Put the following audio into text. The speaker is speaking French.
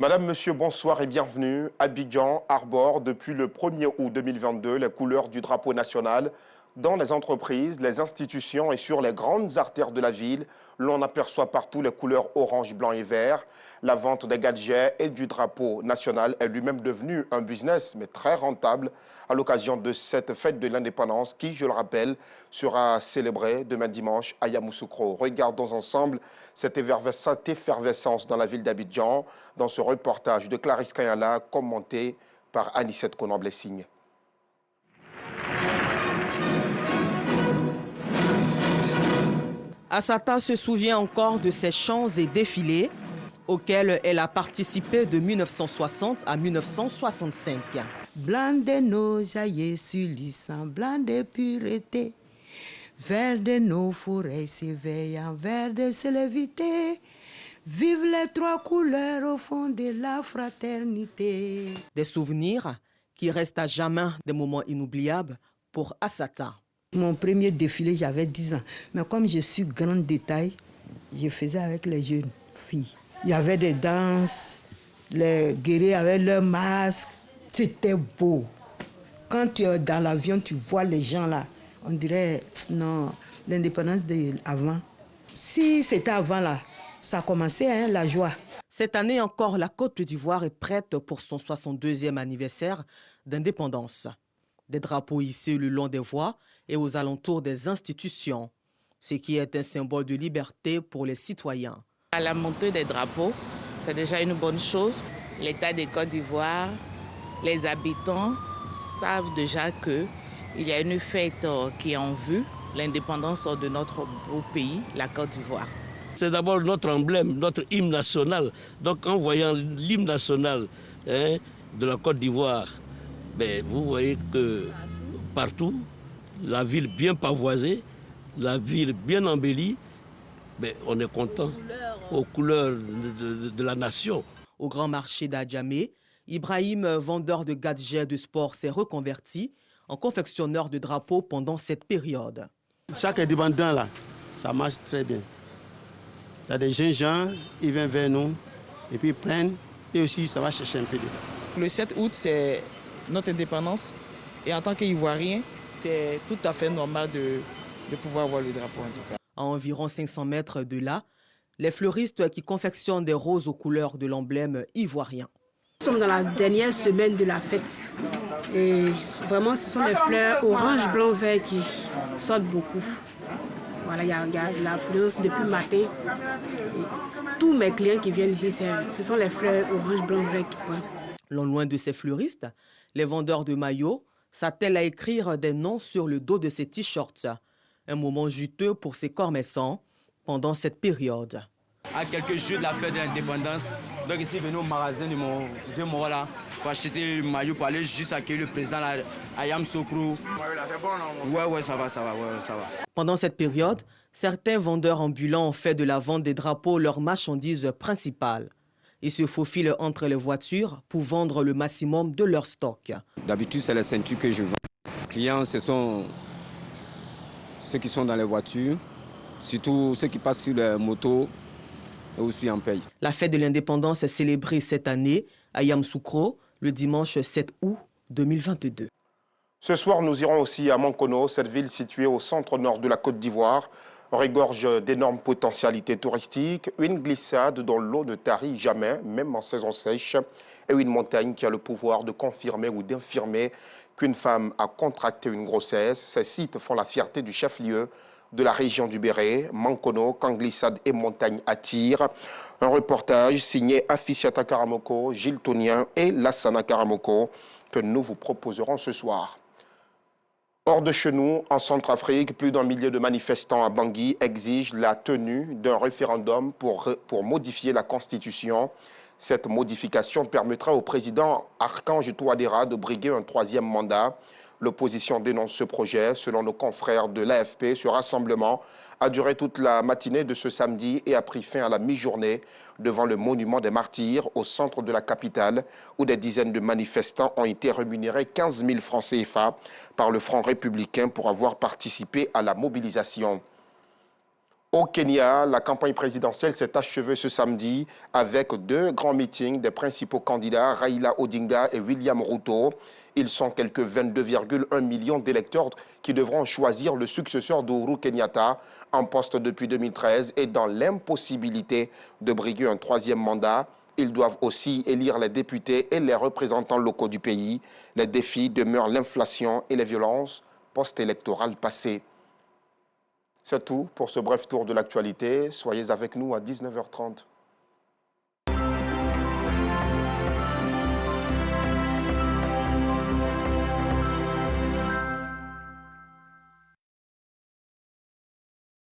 Madame, Monsieur, bonsoir et bienvenue. Abidjan arbore depuis le 1er août 2022 les couleurs du drapeau national. Dans les entreprises, les institutions et sur les grandes artères de la ville, l'on aperçoit partout les couleurs orange, blanc et vert. La vente des gadgets et du drapeau national est lui-même devenu un business, mais très rentable, à l'occasion de cette fête de l'indépendance qui, je le rappelle, sera célébrée demain dimanche à Yamoussoukro. Regardons ensemble cette effervescence dans la ville d'Abidjan, dans ce reportage de Clarisse Kayala, commenté par Anissette Konan-Blessing. Assata se souvient encore de ces chants et défilés auxquels elle a participé de 1960 à 1965. Blanc de nos jaillets sulissants, blanc de pureté, vert de nos forêts s'éveillant, vert de célévité, vive les trois couleurs au fond de la fraternité. Des souvenirs qui restent à jamais des moments inoubliables pour Assata. Mon premier défilé, j'avais 10 ans. Mais comme je suis grande de taille, je faisais avec les jeunes filles. Il y avait des danses, les guerriers avaient leurs masques. C'était beau. Quand tu es dans l'avion, tu vois les gens là. On dirait, non, l'indépendance d'avant. Si c'était avant là, ça commençait, hein, la joie. Cette année encore, la Côte d'Ivoire est prête pour son 62e anniversaire d'indépendance. Des drapeaux hissés le long des voies et aux alentours des institutions, ce qui est un symbole de liberté pour les citoyens. À la montée des drapeaux, c'est déjà une bonne chose. L'État de Côte d'Ivoire, les habitants savent déjà qu'il y a une fête qui est en vue, l'indépendance de notre beau pays, la Côte d'Ivoire. C'est d'abord notre emblème, notre hymne national. Donc en voyant l'hymne national de la Côte d'Ivoire, vous voyez que partout, la ville bien pavoisée, la ville bien embellie, on est content aux couleurs de la nation. Au grand marché d'Adjamé, Ibrahim, vendeur de gadgets de sport, s'est reconverti en confectionneur de drapeaux pendant cette période. Chaque indépendant là, ça marche très bien. Il y a des jeunes gens, ils viennent vers nous et puis ils prennent et aussi ça va chercher un peu dedans. Le 7 août, c'est notre indépendance et en tant qu'Ivoirien, c'est tout à fait normal de pouvoir voir le drapeau en tout cas. À environ 500 mètres de là, les fleuristes qui confectionnent des roses aux couleurs de l'emblème ivoirien. Nous sommes dans la dernière semaine de la fête et vraiment ce sont les fleurs orange, blanc, vert qui sortent beaucoup. Voilà, il y a la fleureuse depuis le matin. Et tous mes clients qui viennent ici, ce sont les fleurs orange, blanc, vert qui prennent. Loin de ces fleuristes, les vendeurs de maillots s'attellent à écrire des noms sur le dos de ces t-shirts. Un moment juteux pour ces commerçants pendant cette période. À quelques jours de la fête de l'indépendance, donc ici, venons au magasin de mon vieux mort là pour acheter le maillot pour aller juste accueillir le président là, à Yamoussoukro. Ouais, ça va. Pendant cette période, certains vendeurs ambulants ont fait de la vente des drapeaux leur marchandise principale. Ils se faufilent entre les voitures pour vendre le maximum de leur stock. D'habitude, c'est la ceinture que je vends. Les clients, ce sont ceux qui sont dans les voitures, surtout ceux qui passent sur les motos et aussi en paye. La fête de l'indépendance est célébrée cette année à Yamoussoukro le dimanche 7 août 2022. Ce soir, nous irons aussi à Mankono, cette ville située au centre-nord de la Côte d'Ivoire, regorge d'énormes potentialités touristiques, une glissade dont l'eau ne tarit jamais, même en saison sèche, et une montagne qui a le pouvoir de confirmer ou d'infirmer qu'une femme a contracté une grossesse. Ces sites font la fierté du chef-lieu de la région du Béret, Mankono, quand glissade et montagne attirent. Un reportage signé Afficiata Karamoko, Gilles Tonien et Lassana Karamoko que nous vous proposerons ce soir. Hors de chez nous, en Centrafrique, plus d'un millier de manifestants à Bangui exigent la tenue d'un référendum pour modifier la Constitution. Cette modification permettra au président Archange Touadéra de briguer un 3e mandat. L'opposition dénonce ce projet. Selon nos confrères de l'AFP, ce rassemblement a duré toute la matinée de ce samedi et a pris fin à la mi-journée devant le monument des martyrs au centre de la capitale où des dizaines de manifestants ont été rémunérés 15 000 francs CFA par le Front républicain pour avoir participé à la mobilisation. Au Kenya, la campagne présidentielle s'est achevée ce samedi avec 2 grands meetings des principaux candidats, Raila Odinga et William Ruto. Ils sont quelques 22,1 millions d'électeurs qui devront choisir le successeur d'Ohuru Kenyatta en poste depuis 2013 et dans l'impossibilité de briguer un 3e mandat. Ils doivent aussi élire les députés et les représentants locaux du pays. Les défis demeurent l'inflation et les violences post-électorales passées. C'est tout pour ce bref tour de l'actualité. Soyez avec nous à 19h30.